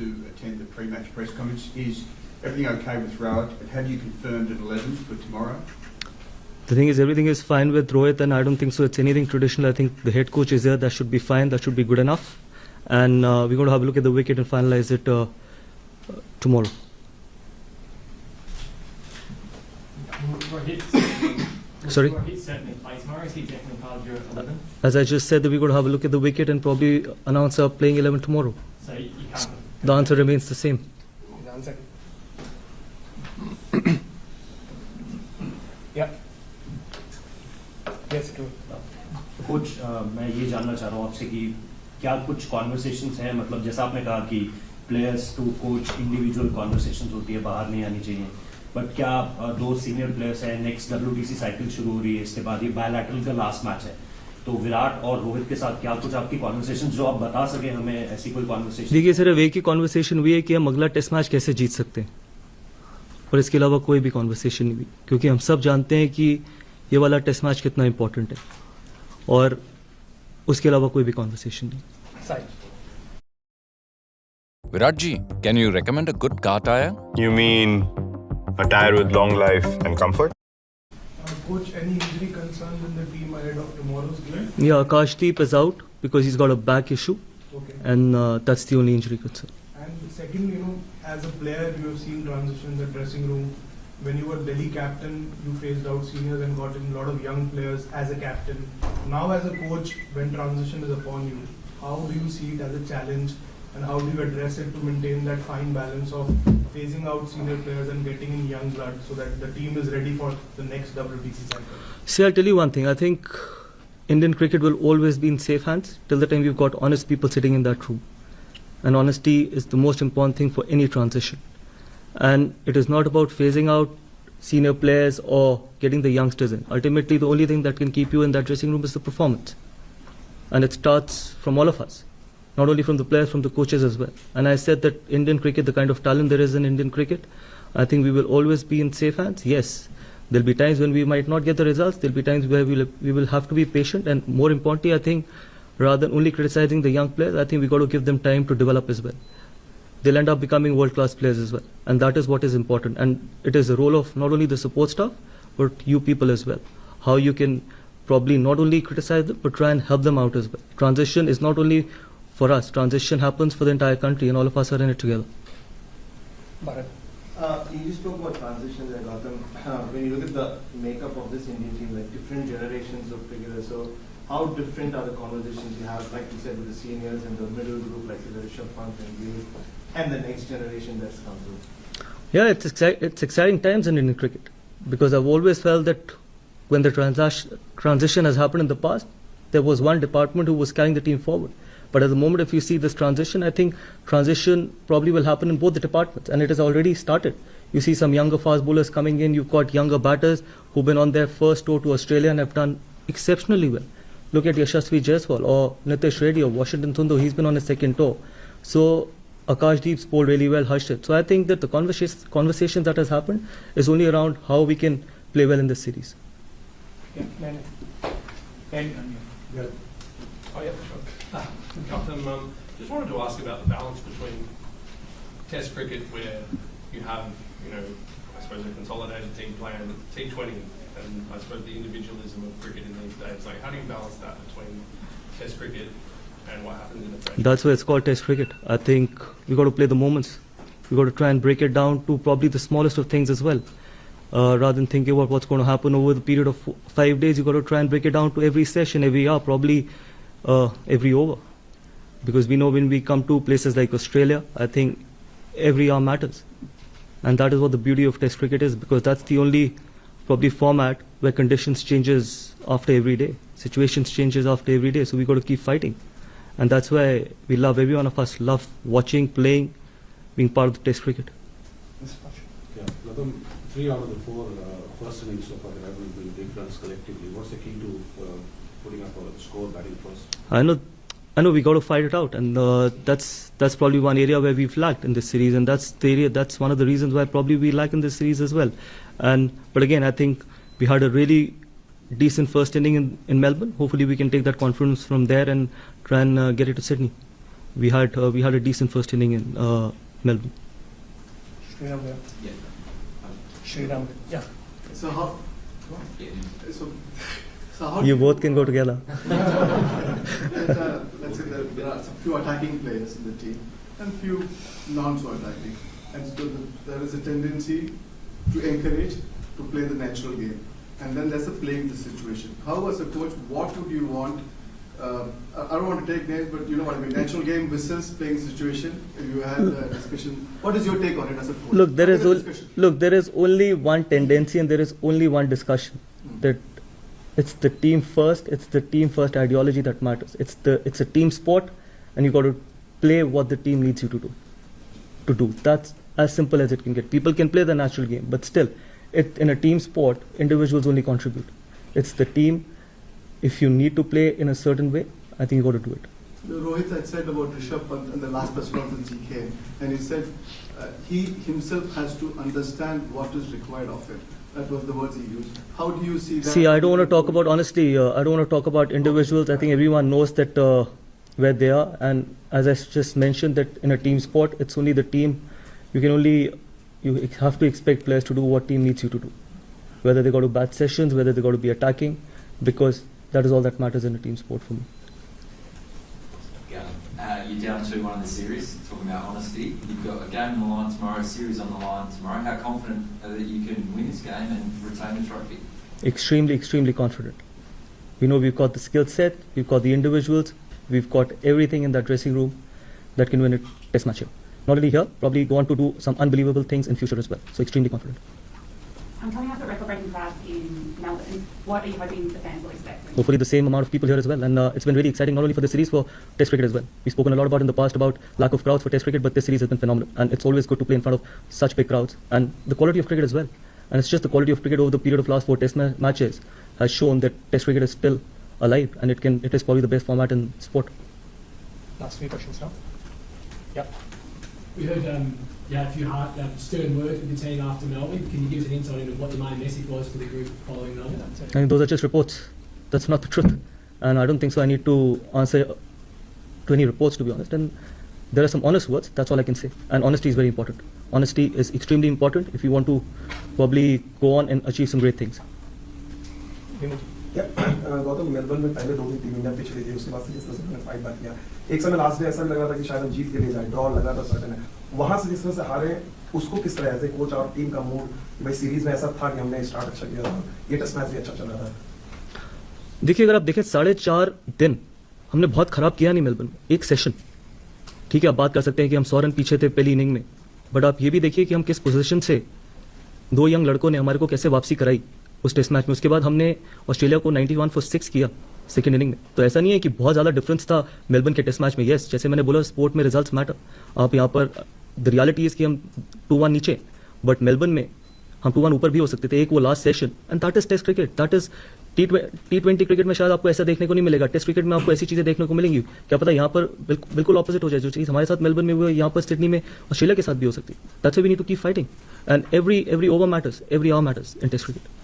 to attend the pre-match press conference. Is everything okay with Rohit? Have you confirmed an 11 for tomorrow? The thing is, everything is fine with Rohit, and I don't think so it's anything traditional. I think the head coach is there. That should be fine. That should be good enough. And we're going to have a look at the wicket and finalize it tomorrow. Sorry? As I just said, that we're going to have a look at the wicket and probably announce our playing 11 tomorrow. So you can't. The answer remains the same. Yeah. Yes, true. कुछ मैं ये जानना चाह रहा हूँ आपसे कि क्या कुछ कॉन्वर्सेशंस हैं, मतलब जैसा आपने कहा कि players to coach individual conversations होती है, बाहर नहीं आनी चाहिए, बट क्या दो सीनियर प्लेयर्स हैं, नेक्स्ट WTC साइकिल शुरू हो रही है, इसके बाद ये बायलैटरल का लास्ट मैच है, तो विराट और रोहित के साथ क्या कुछ आपकी कॉन्वर्सेशंस जो आप बता सके हमें, ऐसी कोई कॉन्वर्सेशन? देखिए सिर्फ एक ही कॉन्वर्सेशन हुई है कि हम अगला टेस्ट मैच कैसे जीत सकते हैं, और इसके अलावा कोई भी कॉन्वर्सेशन नहीं हुई, क्योंकि हम सब जानते हैं कि ये वाला टेस्ट मैच कितना इंपॉर्टेंट है, और उसके अलावा कोई भी कॉन्वर्सेशन नहीं. Virat ji, can you recommend a good car tire? You mean a tire with long life and comfort? Coach, any injury concerns in the team ahead of tomorrow's game? Yeah, Akashdeep is out because he's got a back issue, Okay. and that's the only injury concern. And second, as a player, you have seen transition in the dressing room. When you were Delhi captain, you phased out seniors and got in a lot of young players as a captain. Now as a coach, when transition is upon you, how do you see it as a challenge? And how do you address it to maintain that fine balance of phasing out senior players and getting in young blood so that the team is ready for the next WTC cycle? See, I'll tell you one thing. I think Indian cricket will always be in safe hands till the time we've got honest people sitting in that room. And honesty is the most important thing for any transition. And it is not about phasing out senior players or getting the youngsters in. Ultimately, the only thing that can keep you in that dressing room is the performance. And it starts from all of us. Not only from the players, from the coaches as well. And I said that Indian cricket, the kind of talent there is in Indian cricket, I think we will always be in safe hands. Yes, there'll be times when we might not get the results. There'll be times where we will have to be patient. And more importantly, I think, rather than only criticizing the young players, I think we've got to give them time to develop as well. They'll end up becoming world-class players as well. And that is what is important. And it is the role of not only the support staff, but you people as well. How you can probably not only criticize them, but try and help them out as well. Transition is not only for us. Transition happens for the entire country, and all of us are in it together. Bharat. You just spoke about transitions there, Gautam. When you look at the makeup of this Indian team, like different generations of cricketers, so how different are the conversations you have, like you said, with the seniors and the middle group, like the Rishabh Pant and Gill, and the next generation that's come through? Yeah, it's exciting times in Indian cricket, because I've always felt that when the transition has happened in the past, there was one department who was carrying the team forward. But at the moment, if you see this transition, I think transition probably will happen in both the departments, and it has already started. You see some younger fast bowlers coming in, you've got younger batters who've been on their first tour to Australia and have done exceptionally well. Look at Yashasvi Jaiswal or Nitish Reddy or Washington Sundar, he's been on his second tour. So Akashdeep's bowled really well, Harshit. So I think that the conversation that has happened is only around how we can play well in this series. Yeah, Yeah. Oh, yeah, sure. Gautam, just wanted to ask about the balance between Test cricket, where you have, I suppose a consolidated team play and T20, and I suppose the individualism of cricket in these days. Like, how do you balance that between Test cricket and what happens in the pressure? That's why it's called Test cricket. I think we got to play the moments. We got to try and break it down to probably the smallest of things as well. Rather than thinking about what's going to happen over the period of 5 days, you got to try and break it down to every session, every hour, probably every over. Because we know when we come to places like Australia, I think every hour matters. And that is what the beauty of Test cricket is, because that's the only probably format where conditions changes after every day. Situations changes after every day, so we got to keep fighting. And that's why we love, every one of us love watching, playing, being part of the Test cricket. Yeah, Gautam, 3 out of the 4 first innings so far that have been big runs collectively. What's the key to putting up a score batting first? I know we got to fight it out, and that's probably one area where we've lacked in this series, and that's one of the reasons why probably we lack in this series as well. But again, I think we had a really decent first inning in Melbourne. Hopefully we can take that confidence from there and try and get it to Sydney. We had a decent first inning in Melbourne. So how? So how? You both can go together. Let's say there are some few attacking players in the team and few non-so-attacking, and so there is a tendency to encourage to play the natural game, and then there's a playing the situation. How, as a coach, what would you want? I don't want to take names, but you know what I mean. Natural game versus playing situation. You had a discussion. What is your take on it as a coach? Look, there Discussion. is only one tendency and there is only one discussion that it's the team first. It's the team first ideology that matters. It's a team sport, and you got to play what the team needs you to do. That's as simple as it can get. People can play the natural game, but still, in a team sport, individuals only contribute. It's the team. If you need to play in a certain way, I think you got to do it. Rohit had said about Rishabh Pant in the last press conference he came, and he said he himself has to understand what is required of him. That was the words he used. How do you see that? See, I don't want to talk about, honestly, I don't want to talk about individuals. I think everyone knows that where they are. And as I just mentioned, that in a team sport, it's only the team. You have to expect players to do what team needs you to do. Whether they got to bat sessions, whether they got to be attacking, because that is all that matters in a team sport for me. You're down 2-1 in the series, talking about honesty. You've got a game on the line tomorrow, a series on the line tomorrow. How confident are that you can win this game and retain the trophy? Extremely, extremely confident. We know we've got the skill set, we've got the individuals, we've got everything in that dressing room that can win a test match here. Not only here, probably go on to do some unbelievable things in future as well. So extremely confident. I'm coming up at record-breaking crowds in Melbourne. What are you hoping the fans will expect? Hopefully the same amount of people here as well. And it's been really exciting, not only for the series, for Test cricket as well. We've spoken a lot about in the past about lack of crowds for Test cricket, but this series has been phenomenal. And it's always good to play in front of such big crowds. And the quality of cricket as well. And it's just the quality of cricket over the period of last 4 Test matches has shown that Test cricket is still alive, and it is probably the best format in sport. Last 3 questions now. Yeah. We heard a few stern words with the team after Melbourne. Can you give us an insight into what the main message was for the group following Melbourne? I mean, those are just reports. That's not the truth. And I don't think so. I need to answer to any reports, to be honest. And there are some honest words. That's all I can say. And honesty is very important. Honesty is extremely important if you want to probably go on and achieve some great things. Gautam Melbourne में पहले 2 दिन team India pitch रही थी, उसके बाद से जिस तरह से उन्होंने फाइट बैक किया, एक समय लास्ट डे ऐसा लग रहा था कि शायद हम जीत के लिए जाए, ड्रॉ लगा था सर्टेन है, वहां से जिस तरह से हारे, उसको किस तरह एज ए कोच और टीम का मूड, भाई सीरीज में ऐसा था कि हमने स्टार्ट अच्छा किया था, ये टेस्ट मैच भी अच्छा चल रहा था. देखिए, अगर आप देखें 4.5 दिन हमने बहुत खराब किया नहीं मेलबर्न में, एक सेशन. ठीक है, आप बात कर सकते हैं कि हम 100 रन पीछे थे पहली इनिंग में, बट आप ये भी देखिए कि हम किस पोजीशन से 2 यंग लड़कों ने हमारे को कैसे वापसी कराई उस टेस्ट मैच में. उसके बाद हमने ऑस्ट्रेलिया को 91 for 6 किया सेकंड इनिंग में. तो ऐसा नहीं है कि बहुत ज़्यादा डिफरेंस था मेलबर्न के टेस्ट मैच में. यस, जैसे मैंने बोला, स्पोर्ट में रिजल्ट्स मैटर. आप यहाँ पर द रियलिटी इज कि हम 2-1 नीचे, बट मेलबर्न में हम 2-1 ऊपर भी हो सकते थे. एक वो last session, and that is test cricket. That is T20 cricket में शायद आपको ऐसा देखने को नहीं मिलेगा. टेस्ट क्रिकेट में आपको ऐसी चीज़ें देखने को मिलेंगी. क्या पता यहाँ पर बिल्कुल ऑपोजिट हो जाए. जो चीज़ हमारे साथ मेलबर्न में हुई है, यहाँ पर सिडनी में ऑस्ट्रेलिया के साथ भी हो सकती है. That's why we need to keep fighting, and every over matters, every hour matters in test cricket.